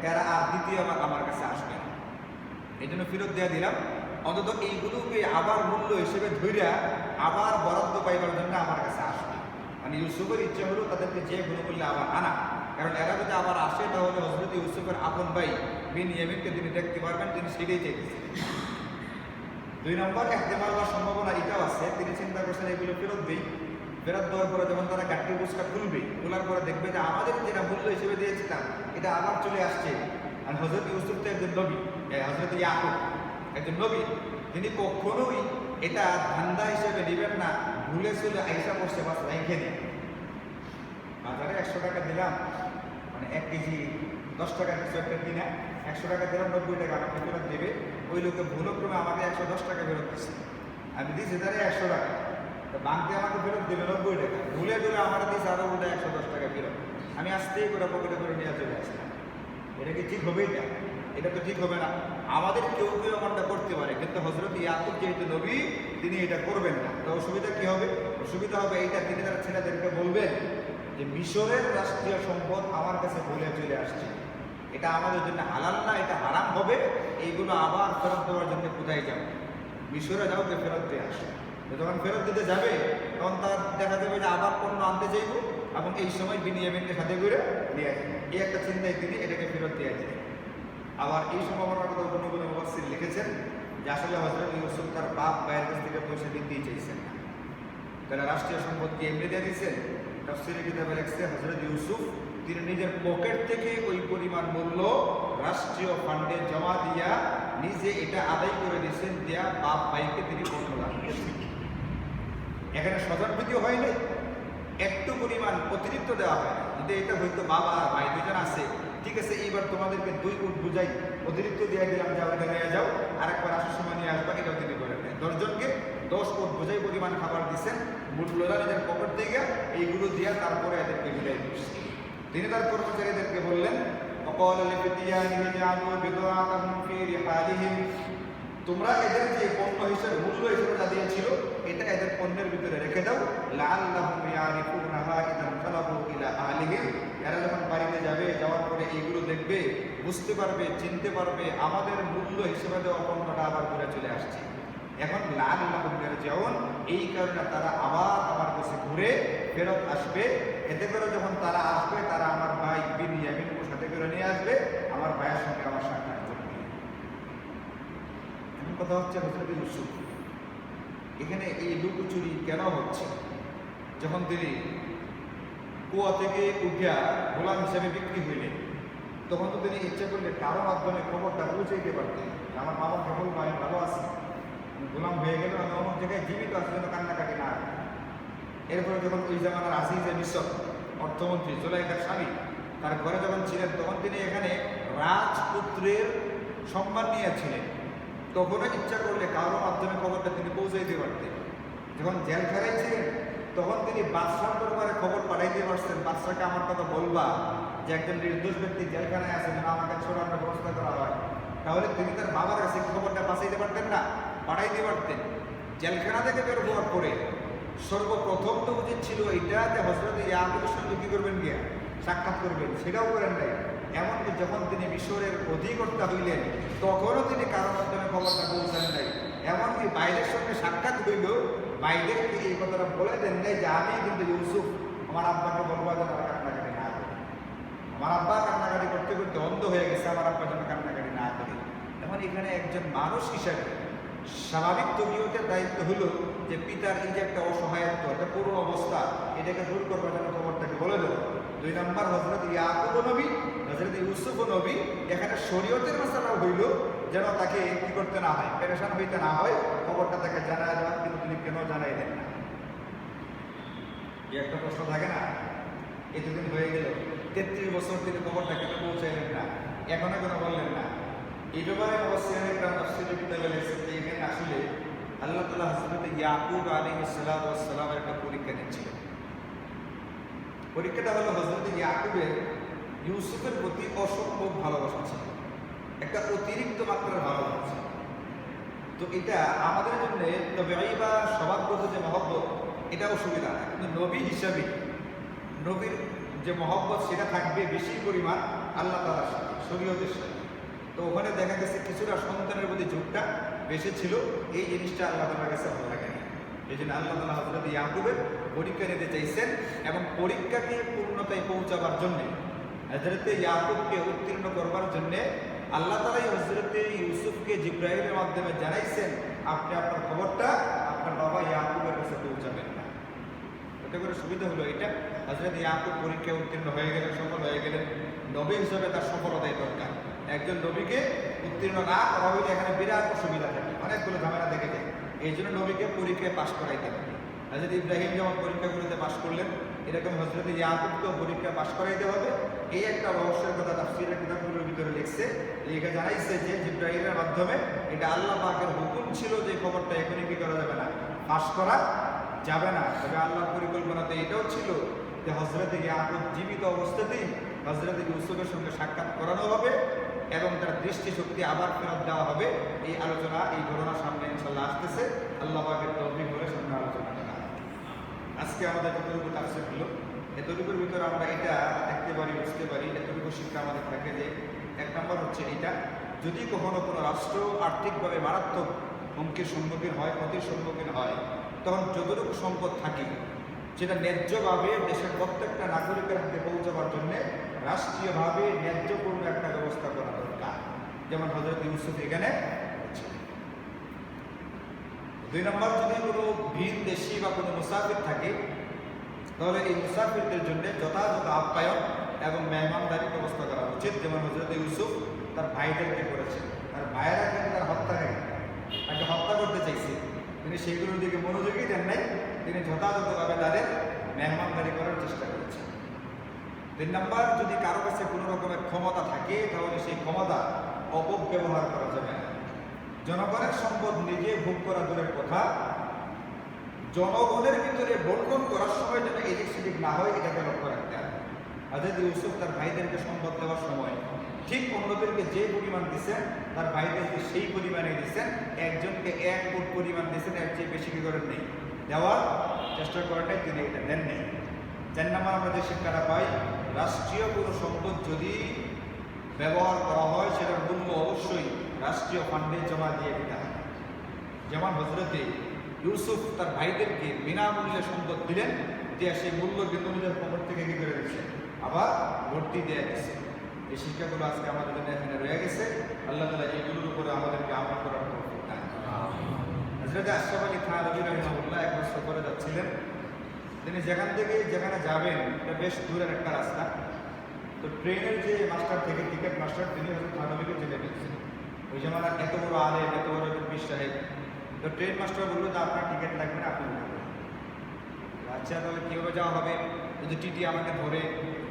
এরা আর দ্বিতীয়বার আমার কাছে আসবে না। এই জন্য ফেরত দেওয়া দিলাম। অন্তত এইগুলোকে আবার মূল্য হিসেবে ধৈর্যা আবার বরাদ্দ পাইবার জন্য আমার কাছে আসবে। মানে ইউসুফের ইচ্ছে হলো তাদেরকে যে কোনো মূল্যে আবার আনা, কারণ এরা যদি আবার আসে তাহলে হযরত ইউসুফের আপন ভাই বিনয়ামীনকে তিনি দেখতে পারবেন, তিনি সেটাই চাইতেছেন। 2 নম্বর এহতেমাল বা সম্ভাবনা এটাও আছে, তিনি চিন্তা করছেন এগুলো ফেরত দিই। ফেরত দেওয়ার পরে যখন তারা গাঠি বুঝকা খুলবে, খোলার পরে দেখবে যে আমাদের যেটা মূল্য হিসেবে দিয়েছিলাম এটা আবার চলে আসছে। আর হযরত ইউসুফ তো একজন নবী, হযরত ইয়াকুব একজন নবী, তিনি কখনোই এটা ধান্দা হিসেবে নেবেন না। ভুলে চলে আইসা পড়ছে বাস রেখে দিন, বাজারে 100 টাকা দিলাম, মানে 1 কেজি 10 টাকার কিছু একটা কিনা 100 টাকা দিলাম, 90 টাকা আমাকে ফেরত দেবে। ওই লোকে ভুলক্রমে আমাকে 110 টাকা ফেরত দিচ্ছে, আমি দিয়েছি তারা 100 টাকা, তো বাংকে আমাকে ফেরত দেবে 90 টাকা, ভুলে ভুলে আমার দিয়েছে আরো উল্টা 110 টাকা ফেরত। আমি আসতেই করে পকেটে করে নিয়ে চলে আসলাম। এটা কি ঠিক হবে? এটা তো ঠিক হবে না। আমাদের কেউ কেউ এমনটা করতে পারে, কিন্তু হযরত ইয়াকুব যেহেতু নবী, তিনি এটা করবেন না। তো অসুবিধা কি হবে? অসুবিধা হবে এইটা, তিনি তার ছেলেদেরকে বলবেন যে মিশরের রাষ্ট্রীয় সম্পদ আমার কাছে ভুলে চলে আসছে, এটা আমাদের জন্য হালাল না, এটা হারাম হবে। এইগুলো আবার ফেরত দেওয়ার জন্য কোথায় যাও? মিশরে যাও, যে ফেরত দিয়ে আসে। যখন ফেরত দিতে যাবে তখন তার দেখা যাবে যে আবার পণ্য আনতে চাইব, এবং এই সময় বিনিয়ামিনকে সাথে করে নিয়ে আসবে। এই একটা চিন্তায় তিনি এটাকে ফেরত দিয়ে আসবেন। আবার এই সম্ভাবনার কথা কোনো কোনো মুফাসসির লিখেছেন যে আসলে হযরত ইউসুফ তার বাপ ভাইয়ের কাছ থেকে পয়সা দিতেই চাইছেন না, তারা রাষ্ট্রীয় সম্পত্তি এমনি দিয়ে দিয়েছেন। তাফসীরে কিতাবে লেখছে হযরত ইউসুফ তিনি নিজের পকেট থেকে ওই পরিমাণ মূল্য রাষ্ট্রীয় ফান্ডে জমা দিয়া নিজে এটা আদায় করে দিয়েছেন, দেয়া বাপ ভাইকে তিনি পণ্য দান করেছেন। এখানে স্বজনপ্রীতি হয়নি, একটু পরিমাণ অতিরিক্ত দেওয়া হয় না। যদি এটা হয়তো বাবা আর ভাই দুজন আছে, ঠিক আছে এইবার তোমাদেরকে 2 উট বুঝাই অতিরিক্ত দিয়ে দিলাম, যাও এটা নিয়ে যাও, আরেকবার আসার সময় নিয়ে আসবা, এটাও তিনি করে নেন। 10 জনকে 10 উট বুঝাই পরিমাণ খাবার দিচ্ছেন, মূল্যরা নিজের পকেট থেকে এইগুলো দিয়া তারপরে এদেরকে বিদায় দিচ্ছেন। তিনি তার কর্মচারীদেরকে বললেন, وقال لفتيانه جعلوا بضاعتهم في رحالهم, তোমরা এদের যে পণ্য হিসেবে মূল্য হিসেবে যা দিয়েছিল এটা এদের পণ্যের ভিতরে রেখে দাও, লাআল্লাহুম ইয়ারিফুনাহা ইযা ইনকালাবু ইলা আহলিহিম, এরা যখন বাড়িতে যাবে, যাওয়ার পরে এইগুলো দেখবে, বুঝতে পারবে, চিনতে পারবে আমাদের মূল্য হিসেবে দেওয়া পণ্যটা আবার ঘুরে চলে আসছে। এখন লাআল্লাহুম ইয়ারজিউন, এই কারণে তারা আবার আমার কাছে ঘুরে ফেরত আসবে। এতে করে যখন তারা আসবে, তারা আমার ভাই বিনয়ামীনকে সাথে করে নিয়ে আসবে, আমার ভাইয়ের সঙ্গে আমার সাক্ষাৎ করবে। কথা হচ্ছে হযরত ইউসুফ এখানে এই লুকোচুরি কেন হচ্ছে? যখন তিনি কুয়া থেকে উঠিয়া গোলাম হিসেবে বিক্রি হইলেন, তখন তো তিনি ইচ্ছা করলে কারো মাধ্যমে খবরটা পৌঁছাইতে পারতেন, আমার বাবা কেবল ভাই ভালো আছে, আমি গোলাম হয়ে গেল, আমি অমুক জায়গায় জীবিত আছে, যেন কান্নাকাটি না। এরপরে যখন ওই জামানার আজিজে মিশর অর্থমন্ত্রী জুলাইখার স্বামী তার ঘরে যখন ছিলেন, তখন তিনি এখানে রাজপুত্রের সম্মান নিয়েছিলেন, তখনও ইচ্ছা করলে কারোর মাধ্যমে খবরটা তিনি পৌঁছাইতে পারতেন। যখন জেলখানায় ছিলেন তখন তিনি বাদশাহ দরবারে খবর পাঠাইতে পারছেন, বাদশাকে আমার কথা বলবা যে একজন নির্দোষ ব্যক্তি জেলখানায় আছে, যেন আমাকে ছড়ানোর ব্যবস্থা করা হয়। তাহলে তিনি তার বাবার কাছে খবরটা পাঠাইতে পারতেন না, পাঠাইতে পারতেন। জেলখানা থেকে বের হওয়ার পরে সর্বপ্রথম তো উচিত ছিল এটা যে হযরত ইয়াকুবের সঙ্গে কী করবেন, গিয়া সাক্ষাৎ করবেন, সেটাও করেন নাই। এমনকি যখন তিনি মিশরের অধিকর্তা হইলেন, তখনও তিনি কারোর মাধ্যমে খবরটা পৌঁছান নাই। এমনকি বাইরের সঙ্গে সাক্ষাৎ হইল, বাইরেরকে এই কথাটা বলে দেন নাই যে আমি কিন্তু ইউসুফ, আমার আব্বাকে বলবো যেন কান্নাকাটি না করে। আমার আব্বা কান্নাকাটি করতে করতে অন্ধ হয়ে গেছে, আমার আব্বা যেন কান্নাকাটি না করে। এখন এখানে একজন মানুষ হিসাবে স্বাভাবিক তবিয়তের দায়িত্ব হলো যে পিতার এই যে একটা অসহায়ত্ব, একটা পুরো অবস্থা, এটাকে দূর করবার জন্য খবরটাকে বলে দেবো। 2 নম্বর হযরত ইয়াকুব নবী, হযরত ইউসুফ নবী, এখানে শরীয়তের মাসালাও হইল যেন তাকে কি করতে না হয়, পেরেশান হইতে না হয়, খবরটা তাকে জানায় দেওয়া। কিন্তু তিনি কেন জানাই দেন না? এই একটা প্রশ্ন থাকে না, এতদিন হয়ে গেল, 33 বছর তিনি খবরটা কেন পৌঁছাইলেন না, এখনো কেন বললেন না? এই ব্যাপারে অবশ্যই একটা তাফসীরে কিতাবে লেখেন যে এখানে আসলে আল্লাহ তাআলা হযরত ইয়াকুব আলাইহিস সালামের একটা পরীক্ষা নিচ্ছিলেন। পরীক্ষাটা হলো হযরত ইয়াকুবের ইউসুফের প্রতি অসম্ভব ভালোবাসা ছিল, একটা অতিরিক্ত মাত্রার ভালোবাসা ছিল। তো এটা আমাদের জন্য তবেই বা স্বভাবগত যে মহব্বত, এটা অসুবিধা না, কিন্তু নবী হিসাবে নবীর যে মহব্বত সেটা থাকবে বেশি পরিমাণ আল্লাহ তাআলার সাথে, শরীয়তের সাথে। তো ওখানে দেখা গেছে কিছুটা সন্তানের প্রতি ঝোঁকটা বেশি ছিল, এই জিনিসটা আল্লাহ তাআলার কাছে ভালো লাগে না। এই জন্য আল্লাহ তাআলা হযরত ইয়াকুবের পরীক্ষা নিতে চাইছেন এবং পরীক্ষাকে পূর্ণতায় পৌঁছাবার জন্য হযরত ইয়াকুবকে উত্তীর্ণ করবার জন্য আল্লাহ তাআলাই হযরত ইউসুফকে জিবরাইলের মাধ্যমে জানাইছেন, আপনি আপনার খবরটা আপনার বাবা ইয়াকুবের কাছে পৌঁছাবেন না। এটা করে সুবিধা হলো এটা, হযরত ইয়াকুব পরীক্ষায় উত্তীর্ণ হয়ে গেলেন, সফল হয়ে গেলেন। নবী হিসেবে তার সফলতাই দরকার। একজন নবীকে উত্তীর্ণ না করা হইলে এখানে বিরাট অসুবিধা থাকে, অনেকগুলো ঝামেলা দেখে যায়। এই জন্য নবীকে পরীক্ষায় পাশ করাইতে হবে। হযরত ইব্রাহিম যেমন পরীক্ষাগুলোতে পাশ করলেন, এরকম হযরত ইয়াকুবকেও পরীক্ষা পাশ করাইতে হবে। এই একটা রহস্যের কথা তাফসীরের কিতাবগুলোর ভিতরে লিখছে, লেখা জানাইছে যে জিবরাইলের মাধ্যমে এটা আল্লাহ পাকের হুকুম ছিল যে খবরটা এখনই কি করা যাবে না, পাশ করা যাবে না। তবে আল্লাহর পরিকল্পনাতে এটাও ছিল যে হযরত ইয়াকুব জীবিত অবস্থাতেই হযরত ইউসুফের সঙ্গে সাক্ষাৎ করানো হবে এবং তার দৃষ্টিশক্তি আবার ফেরত দেওয়া হবে। এই আলোচনা, এই ঘটনা সামনে ইনশাআল্লাহ আসতেছে। আল্লাহ পাকের তৌফিক হলে সামনে আলোচনা করা। আজকে আমাদের যতটুকু তাফসীর হলো, এতটুকুর ভিতরে আমরা এটা দেখতে পারি, বুঝতে পারি, এতটুকু শিক্ষা আমাদের থাকে যে এক নম্বর হচ্ছে এটা, যদি কখনো কোনো রাষ্ট্র আর্থিকভাবে মারাত্মক হুমকির সম্মুখীন হয়, ক্ষতির সম্মুখীন হয়, তখন যতটুকু সম্পদ থাকে সেটা ন্যায্যভাবে দেশের প্রত্যেকটা নাগরিকের হাতে পৌঁছাবার জন্য রাষ্ট্রীয়ভাবে ন্যায্যপূর্ণ একটা ব্যবস্থা করা দরকার, যেমন হযরত ইউসুফ এখানে ছিলেন। দুই নম্বর, যদি কোনো ভিন দেশি বা কোনো মুসাফির থাকে তাহলে এই মুসাফিরদের জন্য যথাযথ আপ্যায়ন এবং মেহমানদারির ব্যবস্থা করা উচিত, যেমন হযরত ইউসুফ তার ভাইদেরকে করেছেন। তার ভাইয়েরা কিন্তু তার তাকে হত্যা করতে চাইছে, তিনি সেগুলোর দিকে মনোযোগই দেন নাই, তিনি যথাযথভাবে তাদের মেহমানদারি করার চেষ্টা করেছেন। তিন নম্বর, যদি কারো কাছে কোনো রকমের ক্ষমতা থাকে তাহলে সেই ক্ষমতা অপব্যবহার করা যাবে না। জনগণের সম্পদ নিজে ভোগ করা দূরের কথা, জনগণের ভিতরে বন্টন করার সময় যেন এদিক সেদিক না হয়, এটাকে লক্ষ্য রাখতে হবে। হযরত ইউসুফ তার ভাইদেরকে সম্পদ দেওয়ার সময় ঠিক অন্যদেরকে যে পরিমাণ দিচ্ছেন তার ভাইদেরকে সেই পরিমাণে দিচ্ছেন, একজনকে 1 কোট পরিমাণ দিচ্ছেন, এর চেয়ে বেশি কি করেন নেই, দেওয়ার চেষ্টা করেন, তিনি এটা দেন নেই। 4 নম্বর, আমরা যে শিক্ষাটা পাই, রাষ্ট্রীয় কোনো সম্পদ যদি ব্যবহার করা হয় সেটার মূল্য অবশ্যই রাষ্ট্রীয় ফান্ডে জমা দিয়ে দিতে হবে। যেমন হযরতে ইউসুফ তার ভাইদেরকে বিনামূল্যে সম্পদ দিলেন, দিয়ে সেই মূল্য কিন্তু নিজের পকেট থেকে কি করে দিচ্ছে, আবার ভর্তি দিয়ে দিচ্ছে। এই শিক্ষাগুলো আজকে আমাদের জন্য এখানে রয়ে গেছে। আল্লাহ তাআলা এইগুলোর উপরে আমাদেরকে আমল করার তৌফিক দান করুন। হযরত আশরাফ আলী থানভী রাহিমাহুল্লাহ একবার সফরে যাচ্ছিলেন, তিনি যেখান থেকে যেখানে যাবেন এটা বেশ দূরের একটা রাস্তা। তো ট্রেনের যে মাস্টার থেকে টিকিট মাস্টার, তিনি হয়তো থানভীকে জেনে ফেলছিলেন। ওই যেমন এত বড় আলেম, এত বড় পীর সাহেব। তো ট্রেন মাস্টার বললো যে আপনার টিকিট লাগবে না, আপনি উঠবেন। আচ্ছা, তাহলে কীভাবে যাওয়া হবে? যদি টিটি আমাকে ধরে,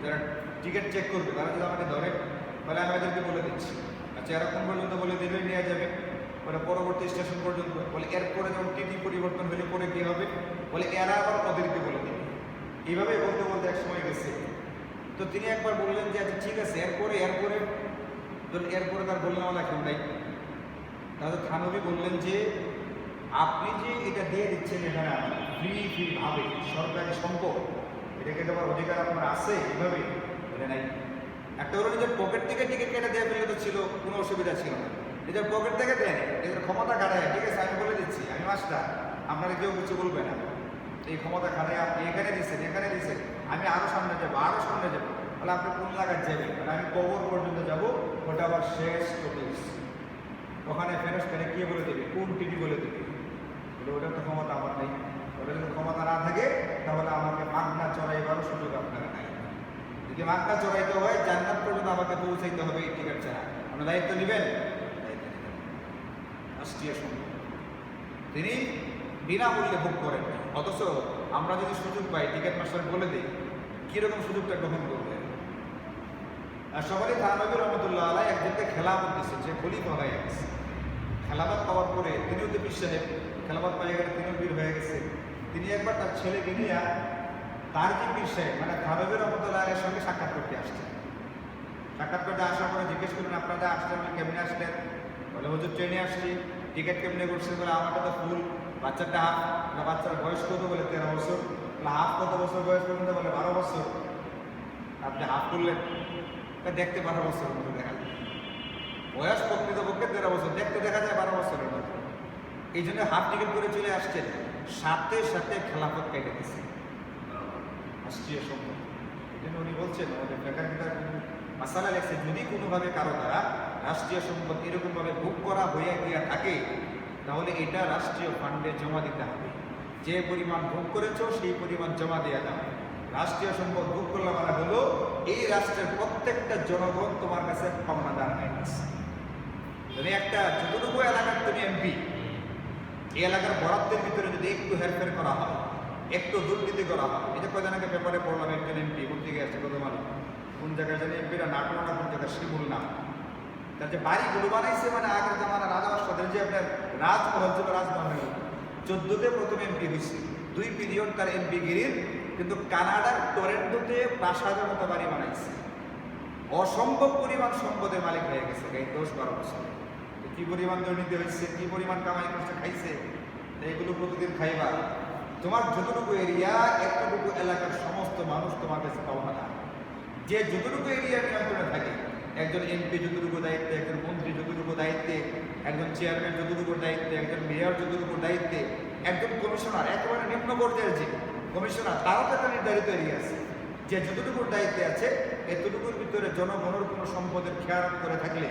যারা টিকিট চেক করবে তারা যদি আমাকে ধরে, তাহলে আমি এদেরকে বলে দিচ্ছি। আচ্ছা, এরকম পর্যন্ত বলে দিলে নিয়ে যাবে, বলে পরবর্তী স্টেশন পর্যন্ত, বলে এরপরে যখন টিটি পরিবর্তন হলে পরে কী হবে, বলে এরা আবার ওদেরকে বলে দেবে। এইভাবে বলতে বলতে এক সময় গেছে। তো তিনি একবার বললেন যে আচ্ছা ঠিক আছে, এরপরে তার বললেওয়ালা কেউ নাই। তাহলে থানভী বললেন যে আপনি যে এটা দিয়ে দিচ্ছেন এখানে ফ্রি ভাবে সরকারি সম্পদ, এটাকে দেওয়ার অধিকার আপনার আছে, এভাবে বলে নাই। একটা হলো নিজের পকেট থেকে টিকিট কেটে দেওয়া ফেলে তো ছিল, কোনো অসুবিধা ছিল না। নিজের পকেট থেকে দেয়, নিজের ক্ষমতা খাটায়, ঠিক আছে আমি বলে দিচ্ছি, আমি মাস্টার, আপনারা কেউ কিছু বলবে না। এই ক্ষমতা খাটায় আপনি এখানে দিচ্ছেন, আমি আরও সামনে যাবো, তাহলে আপনি কোন জায়গায় যাবেন, মানে আমি কবর পর্যন্ত যাবো, ওটা আবার শেষ টোটিস। ওখানে ফেরেশতারা কে বলে দেবে, কোন টিটি বলে দেবে, বলে ওটার তো ক্ষমতা আমার নেই। ওটা যদি ক্ষমতা না থাকে তাহলে আমাকে মাগনা চড়াইবারও সুযোগ আপনারা নাই। যদি মাগনা চড়াইতে হয় জান্নাত পর্যন্ত আমাকে পৌঁছাইতে হবে এই টিকিট ছাড়া। আপনার দায়িত্ব নেবেন? রাষ্ট্রীয় সম্পদ তিনি বিনামূল্যে ভোগ করেন। অথচ আমরা যদি সুযোগ পাই, টিকিট মাস্টার বলে দিই, কীরকম সুযোগটা গ্রহণ করবেন। আর সবারই থানভী রহমতুল্লাহ আলাইহি একজনকে খেলাফত দিচ্ছে, যে খলিফা হয়ে গেছে। খেলাফত পাওয়ার পরে তিনিও তো পীর সাহেব, খেলাফত পাইয়ে গেলে তিনিও বীর হয়ে গেছে। তিনি একবার তার ছেলেকে নিয়ে তার যে পীর সাহেব মানে থানবীর রহমতুল্লাহের সঙ্গে সাক্ষাৎ করতে আসছেন। সাক্ষাৎ করতে আসার পরে জিজ্ঞেস করলেন, আপনারা আসলেন, বলে কেমনে আসলেন? বলে হুজুর ট্রেনে আসছি। টিকিট কেমনে করছেন? বলে আমারটা তো ফুল, বাচ্চাটা হাফ। না বাচ্চার বয়স কত? বলে 13 বছর। বলে হাফ কত বছর বয়স পর্যন্ত? বলে 12 বছর। আপনি হাফ করলেন? দেখতে 12 বছরের মতো দেখা যায়, বয়স প্রকৃতপক্ষে 13 বছর, দেখতে দেখা যায় 12 বছরের মতো। এই জন্য হাফ টিকিট করে চলে আসছেন। সাথে সাথে খেলাফত কেটে দিচ্ছে রাষ্ট্রীয় সম্পদ। এই জন্য উনি বলছেন, আমাদের লেখার কিতাব মাসালা লেখছে, যদি কোনোভাবে কারো দ্বারা রাষ্ট্রীয় সম্পদ এরকমভাবে ভোগ করা হয়ে গিয়া থাকে, তাহলে এটা রাষ্ট্রীয় ফান্ডে জমা দিতে হবে। যে পরিমাণ ভোগ করেছ সেই পরিমাণ জমা দেওয়া যাবে। রাষ্ট্রীয় সম্পদ ভোগ করলে মানে হলো এই রাষ্ট্রের প্রত্যেকটা জনগণ তোমার কাছে পাওনাদার হয়ে গেছে। যদি একটা যতটুকু এলাকার তুমি এমপি, এই এলাকার বরাদ্দের ভিতরে যদি একটু হেরফের করা হয়, একটু দুর্নীতি করা হয়, এটা কয়জনকে পেপারে পড়লাম, একজন এমপি পত্রিকা আসছে কত মানুষ, কোন জায়গায় জানি এমপিরা নাটক না কোন জায়গায় শিমুল না, তার যে বাড়িগুলো বানাইছে মানে আগের জামানা রাজা অষ্টদের যে আপনার রাজমহল ছিল, রাজমহল 14তে প্রথম এমপি হয়েছে, 2 পিরিয়ড তার এমপি গিরির, কিন্তু কানাডার টরেন্টোতে প্রাসাদের মতো বাড়ি বানাইছে। অসম্ভব পরিমাণ সম্পদের মালিক হয়ে গেছে এই 10-12 বছরে। কি পরিমাণ দুর্নীতি হয়েছে, কি পরিমাণ কামাই করছে, খাইছে। এইগুলো প্রতিদিন খাইবা। তোমার যতটুকু এরিয়া, এতটুকু এলাকার সমস্ত মানুষ তোমার কাছে পাওনা না। যে যতটুকু এরিয়া নিয়ন্ত্রণে থাকে, একজন এমপি যতটুকু দায়িত্বে, একজন মন্ত্রী যতটুকু দায়িত্বে, একজন চেয়ারম্যান যতটুকু দায়িত্বে, একজন মেয়র যতটুকু দায়িত্বে, একজন কমিশনার একেবারে নিম্ন পর্যায়ের যে কমিশনার, তারও তো একটা নির্ধারিত এরিয়া আছে। যে যতটুকুর দায়িত্বে আছে, এতটুকুর ভিতরে জনগণের কোনো সম্পদের খেয়াল করে থাকলে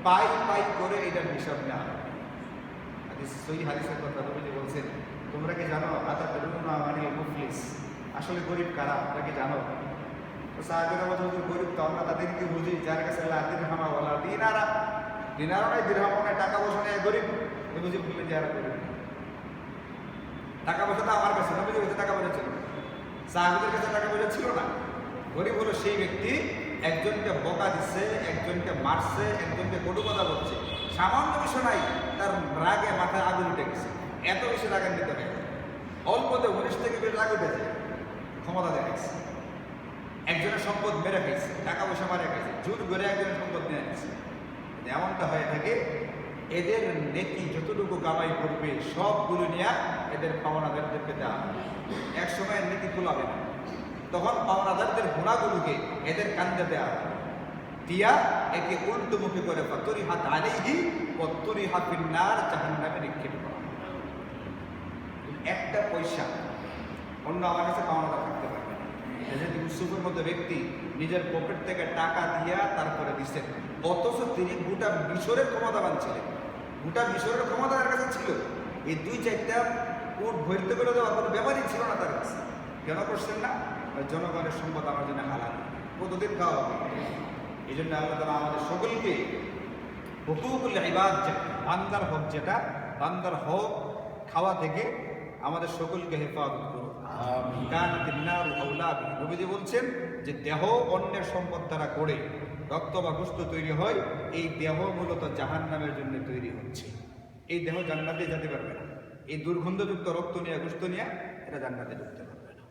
পাই পাই করে এটার হিসাব নেওয়া হয়। সহি হাদিসের কথা নবীজি বলছেন, তোমরা কি জানো আতাদরুনা মানিল মুফলিস, আসলে গরিব কারা তোমরা কি জানো? তো সাহাবীরা বলছেন, হুজুর গরিব তো আমরা তাদেরকে বুঝি যার কাছে লা দিরহামা ওয়ালা দিনারা, দিনারও নাই দিরহামও নাই, টাকা পয়সা নেই, গরিব। নবীজি বললেন যে এরা গরিব। টাকা পয়সা তো আমার কাছে, নবীজি বলছে টাকা পয়সা ছিল না, সাহাবীদের কাছে টাকা পয়সা ছিল না। গরিব হলো সেই ব্যক্তি একজনকে বকা দিচ্ছে, একজনকে মারছে, একজনকে কটু কথা বলছে, সামান্য বিষয় নাই, তার রাগে মাথায় আগুন উঠে গেছে, এত বেশি রাগান্বিত হয়ে যায়, অল্পতে 19 থেকে 20 রাগ উঠেছে, ক্ষমতা দেখাইছে, একজনের সম্পদ মেরে খাইছে, টাকা পয়সা মারে খাইছে, জোর করে একজনের সম্পদ নিয়ে নিচ্ছে। এমনটা হয়ে থাকে, এদের নেকি যতটুকু কামাই করবে সবগুলো নিয়ে এদের পাওনাদারদেরকে দেওয়া হবে। এক সময় নেকি কুলাবে না, তখন পাওনাদারদের গুণাগুলোকে এদের কান্দে দেওয়া হবে, দিয়া একে উল্টোমুখী করে ফাতুরি হাত আলাইহি ওয়াতুরি হাফিন নার, জাহান্নামে নিক্ষেপ করা। একটা পয়সা অন্য আমার কাছে পাওনাদার থাকতে পারবে না। যেহেতু ইউসুফের মতো ব্যক্তি নিজের পকেট থেকে টাকা দিয়া তারপরে দিচ্ছেন, অথচ তিনি গোটা মিশরের ক্ষমতাবান ছিলেন, গোটা মিশরের ক্ষমতা তার কাছে ছিল। এই 2-4টা উট ভরতে করে দেওয়া কোনো ব্যাপারই ছিল না তার কাছে। কেন করছেন না? জনগণের সম্পদ আমার জন্য হালাল, কতদিন খাওয়া হবে। এই জন্য আল্লাহ তাআলা আমাদের সকলকে হুকুকুল ইবাদ, বান্দার হক, যেটা বান্দার হক খাওয়া থেকে আমাদের সকলকে হেফাজত করুন। কানাতিন নারু আওলা বিহি, নবীজি বলছেন যে দেহ অন্যের সম্পদ দ্বারা গড়ে রক্ত বা গোশত তৈরি হয়, এই দেহ মূলত জাহান্নামের জন্য তৈরি হচ্ছে। এই দেহ জান্নাতে যেতে পারবে না, এই দুর্গন্ধযুক্ত রক্ত নিয়ে গোশত নিয়ে এটা জান্নাতে ঢুকতে পারবে না।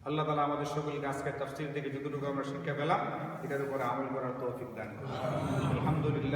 আল্লাহ তাআলা আমাদের সকলকে আজকের তাফসীর থেকে যতটুকু আমরা শিক্ষা পেলাম এটার উপরে আমল করার তৌফিক দান করুন। আলহামদুলিল্লাহ।